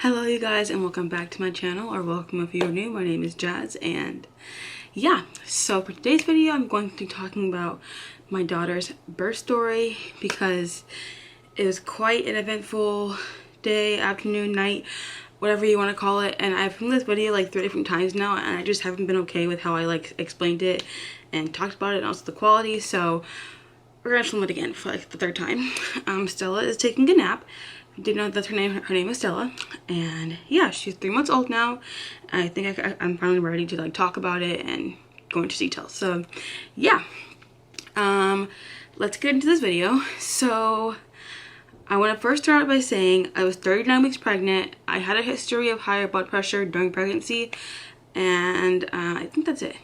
Hello you guys, and welcome back to my channel, or welcome if you're new. My name is Jazz, and yeah, so for today's video I'm going to be talking about my daughter's birth story because it was quite an eventful day, afternoon, night, whatever you want to call it. And I've filmed this video like 3 different times now, and I just haven't been okay with how I explained it and talked about it, and also the quality. So we're gonna film it again for like the 3rd time. Stella is taking a nap. Didn't know that's her name. Her name is Stella, and yeah, she's 3 months old now. I think I'm finally ready to talk about it and go into details. So yeah, let's get into this video. So I want to first start out by saying I was 39 weeks pregnant. I had a history of higher blood pressure during pregnancy, and I think that's it.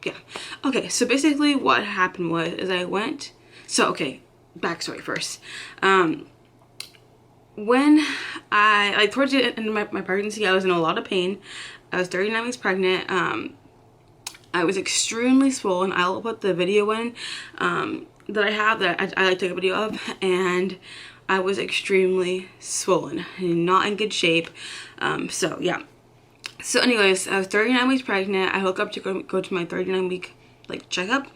Yeah. Okay, so basically what happened was okay, backstory first. When towards the end of my pregnancy, I was in a lot of pain. I was 39 weeks pregnant. I was extremely swollen. I'll put the video in that I have that I take a video of, and I was extremely swollen and not in good shape. So yeah. So anyways, I was 39 weeks pregnant. I woke up to go to my 39-week checkup,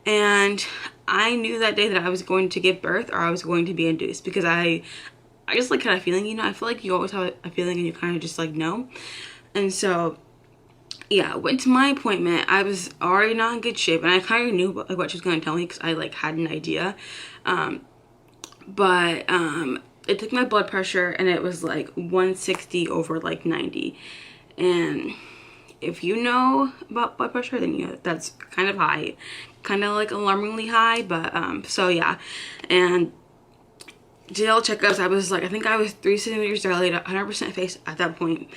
and I knew that day that I was going to give birth or I was going to be induced, because I just had a feeling, I feel like you always have a feeling and you kind of just know. And so yeah, I went to my appointment. I was already not in good shape, and I kind of knew what she was going to tell me because I had an idea. But it took my blood pressure, and it was 160 over 90. And if you know about blood pressure, then you know that's kind of high, kind of alarmingly high. But so yeah, and did all checkups. I was I think I was 3 centimeters dilated, 100% face at that point.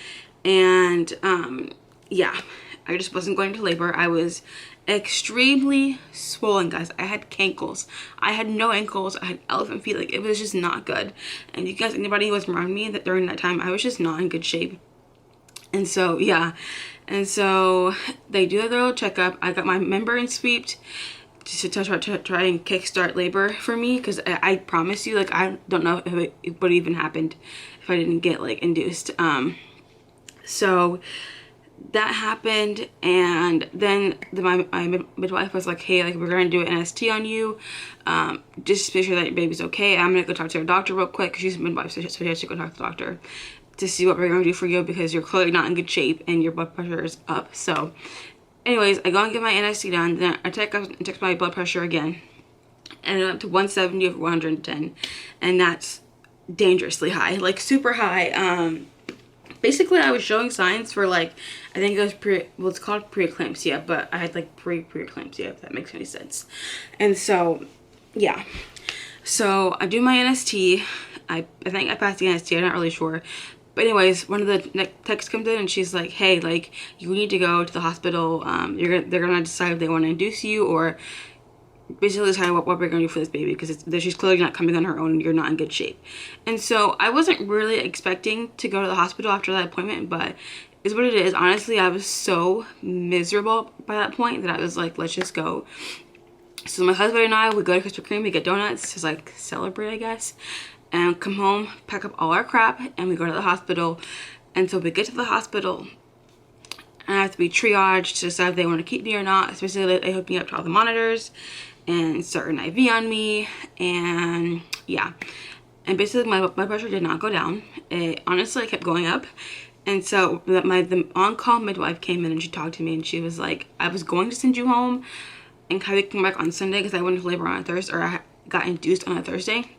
And yeah, I just wasn't going to labor. I was extremely swollen, guys. I had cankles. I had no ankles. I had elephant feet. It was just not good. And you guys, anybody who was around me that during that time, I was just not in good shape. And so yeah, and so they do their little checkup. I got my membrane swept to try and kickstart labor for me, because I promise you, I don't know if it would even happened if I didn't get induced. So that happened, and then my midwife was like, hey, we're gonna do an ST on you, just to make sure that your baby's okay. I'm gonna go talk to her doctor real quick, because she's a midwife, so she has to go talk to the doctor to see what we're gonna do for you, because you're clearly not in good shape and your blood pressure is up. So anyways, I go and get my NST done. Then I check my blood pressure again, and it went up to 170 over 110, and that's dangerously high, super high. Basically, I was showing signs for I think it was it's called preeclampsia, but I had preeclampsia, if that makes any sense. And so yeah, so I do my NST. I think I passed the NST. I'm not really sure. But anyways, one of the techs comes in, and she's like, hey, you need to go to the hospital. They're gonna decide if they want to induce you, or basically decide what we're gonna do for this baby, because she's clearly not coming on her own and you're not in good shape. And so I wasn't really expecting to go to the hospital after that appointment, but it's what it is. Honestly, I was so miserable by that point that I was like, let's just go. So my husband and I, we go to Krispy Kreme, we get donuts, just celebrate, I guess, and come home, pack up all our crap, and we go to the hospital. And so we get to the hospital, and I have to be triaged to decide if they want to keep me or not. Especially they hooked me up to all the monitors and start an IV on me, and yeah. And basically my blood pressure did not go down. It honestly kept going up. And so the on-call midwife came in, and she talked to me, and she was like, I was going to send you home and kind of come back on Sunday, because I went to labor on a Thursday, or I got induced on a Thursday.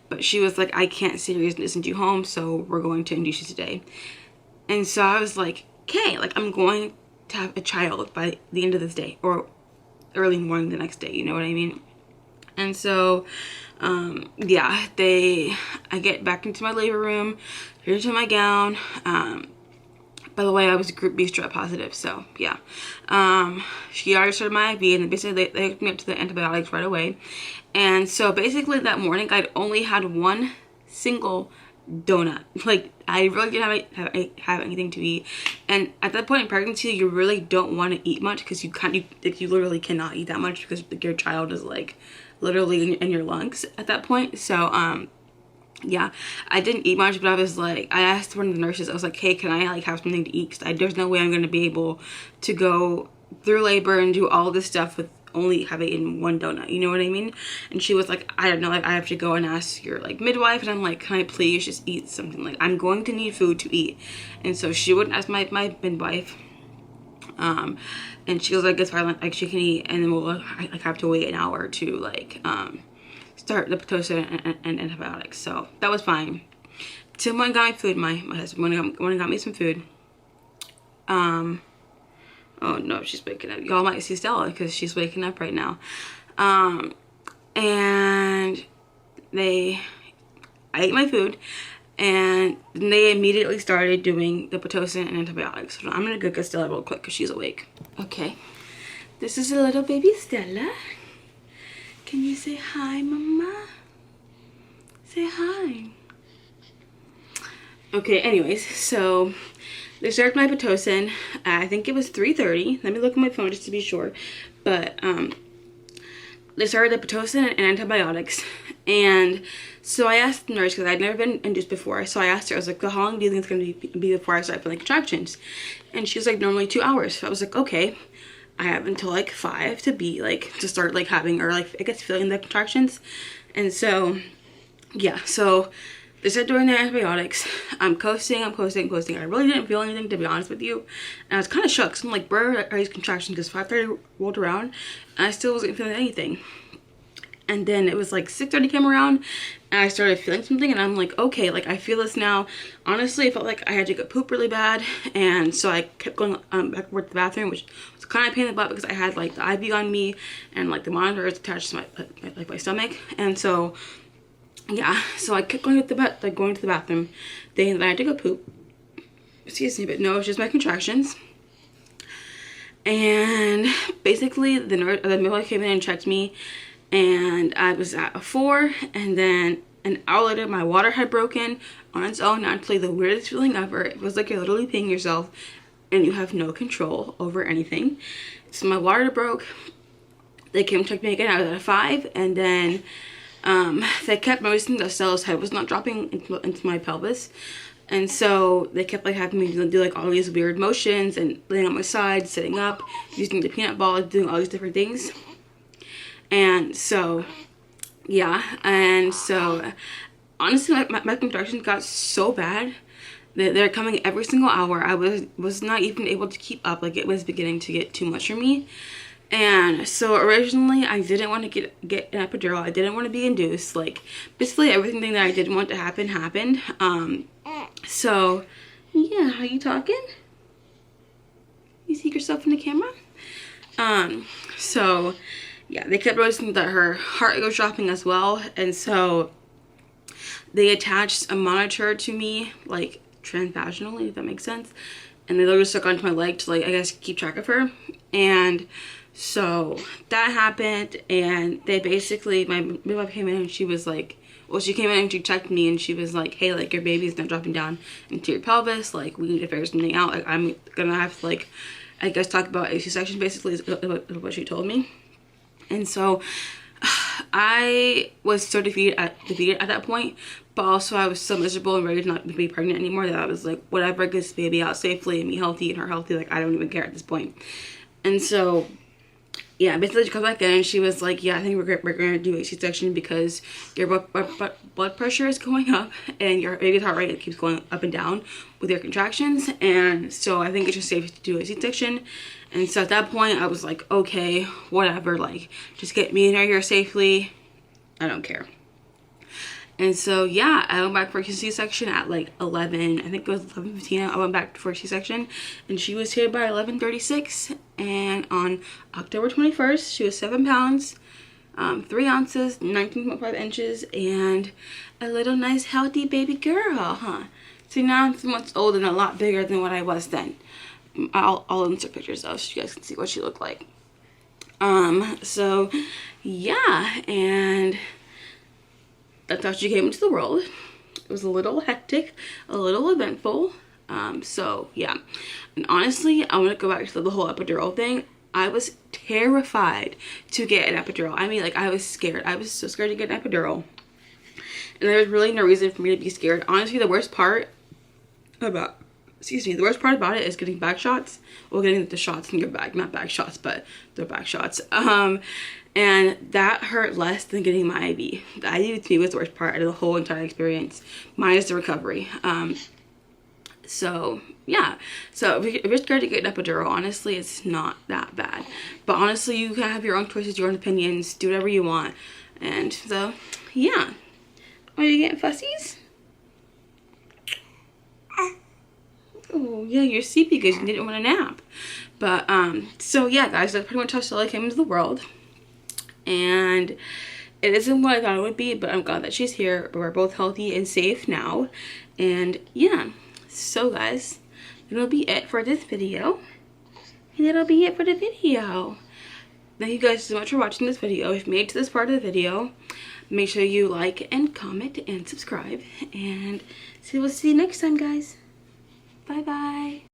But she was like, I can't see a reason to send you home, so we're going to induce you today. And so I was like, okay, I'm going to have a child by the end of this day, or early morning the next day, you know what I mean? And so yeah, I get back into my labor room, here's my gown. By the way, I was group B strep positive, so yeah. She already started my IV, and basically they hooked me up to the antibiotics right away. And so basically that morning I'd only had one single donut. I really didn't have anything to eat. And at that point in pregnancy, you really don't want to eat much, because you literally cannot eat that much, because your child is literally in your lungs at that point. So yeah, I didn't eat much, but I was like, I asked one of the nurses, I was like, hey, can I like have something to eat? Because there's no way I'm going to be able to go through labor and do all this stuff with only having eaten one donut, you know what I mean? And she was like, I don't know, like I have to go and ask your like midwife. And I'm like, can I please just eat something? Like I'm going to need food to eat. And so she wouldn't ask my midwife. And she was like, it's fine, like she can eat, and then we'll like have to wait an hour to like start the Pitocin and antibiotics. So that was fine. Someone got me food. My husband went and got me some food. Oh no, she's waking up. Y'all might see Stella because she's waking up right now. And I ate my food, and they immediately started doing the Pitocin and antibiotics. So I'm gonna go get Stella real quick because she's awake. Okay, this is a little baby Stella. Can you say hi, Mama? Say hi. Okay, anyways, so they started my Pitocin. I think it was 3:30. Let me look at my phone just to be sure. But they started the Pitocin and antibiotics. And so I asked the nurse, because I'd never been induced before. So I asked her, I was like, how long do you think it's going to be before I start feeling contractions? And she was like, normally 2 hours. So I was like, okay. I have until like 5 to be like, to start like having, or like I guess feeling the contractions. And so, yeah, so they started doing the antibiotics. I'm coasting. I really didn't feel anything, to be honest with you. And I was kind of shocked. So I'm like, where are these contractions? Because 5:30 rolled around and I still wasn't feeling anything. And then it was like 6:30 came around and I started feeling something, and I'm like, okay, like I feel this now. Honestly, I felt like I had to go poop really bad, and so I kept going backward to the bathroom, which was kind of a pain in the butt because I had like the IV on me and like the monitor is attached to my stomach. And so yeah, so I kept going to the bathroom. Then I had to go poop. Excuse me, but no, it's just my contractions. And basically the midwife came in and checked me, and I was at a 4, and then an hour later my water had broken on its own. Actually, the weirdest feeling ever. It was like you're literally peeing yourself and you have no control over anything. So my water broke. They came and checked me again. I was at a 5, and then they kept noticing that Stella's head was not dropping into my pelvis. And so they kept like having me do like all these weird motions and laying on my side, sitting up, using the peanut ball, doing all these different things. And so, yeah, and so honestly, my contractions got so bad that they're coming every single hour. I was not even able to keep up. Like, it was beginning to get too much for me. And so originally I didn't want to get an epidural. I didn't want to be induced. Like, basically everything that I didn't want to happen happened. So yeah, are you talking? You see yourself in the camera? So yeah, they kept noticing that her heart was dropping as well, and so they attached a monitor to me, like transvaginally, if that makes sense, and they literally stuck onto my leg to, like, I guess, keep track of her. And so that happened, and they basically, my midwife came in and she was like, well, she came in and she checked me and she was like, hey, like, your baby's not dropping down into your pelvis, like, we need to figure something out, like, I'm gonna have to, like, I guess talk about a C-section, basically, is what she told me. And so I was so defeated at that point, but also I was so miserable and ready to not be pregnant anymore that I was like, whatever, get this baby out safely and me healthy and her healthy, like, I don't even care at this point. And so yeah, basically she comes back in and she was like, yeah, I think we're gonna do a C-section because your blood pressure is going up and your baby's heart rate keeps going up and down with your contractions, and so I think it's just safe to do a C-section. And so at that point I was like, okay, whatever, like, just get me in here safely, I don't care. And so yeah, I went back for a C-section at like 11, I think it was 11:15. I went back for a C-section and she was here by 11:36, and on October 21st she was 7 pounds, 3 ounces, 19.5 inches, and a little nice healthy baby girl, huh? See, now I'm 3 months old and a lot bigger than what I was then. I'll insert pictures though so you guys can see what she looked like. So yeah, and that's how she came into the world. It was a little hectic, a little eventful. So yeah, and honestly, I want to go back to the whole epidural thing. I was terrified to get an epidural. I mean, like, I was scared. I was so scared to get an epidural. and there's really no reason for me to be scared. Honestly, the worst part about it is getting back shots. Well, getting the shots in your back, not back shots, but the back shots. And that hurt less than getting my IV. The IV to me was the worst part of the whole entire experience, minus the recovery. So yeah, so if you're scared to get an epidural, honestly, it's not that bad. But honestly, you can have your own choices, your own opinions, do whatever you want. And so, yeah. Are you getting fussies? Oh, yeah, you're sleepy because you didn't want a nap. But, so yeah, guys, that's pretty much how Stella came into the world. And it isn't what I thought it would be, but I'm glad that she's here. We're both healthy and safe now. And, yeah. So, guys, that'll be it for this video. And that'll be it for the video. Thank you guys so much for watching this video. If you made it to this part of the video, make sure you like and comment and subscribe. And so we'll see you next time, guys. Bye-bye.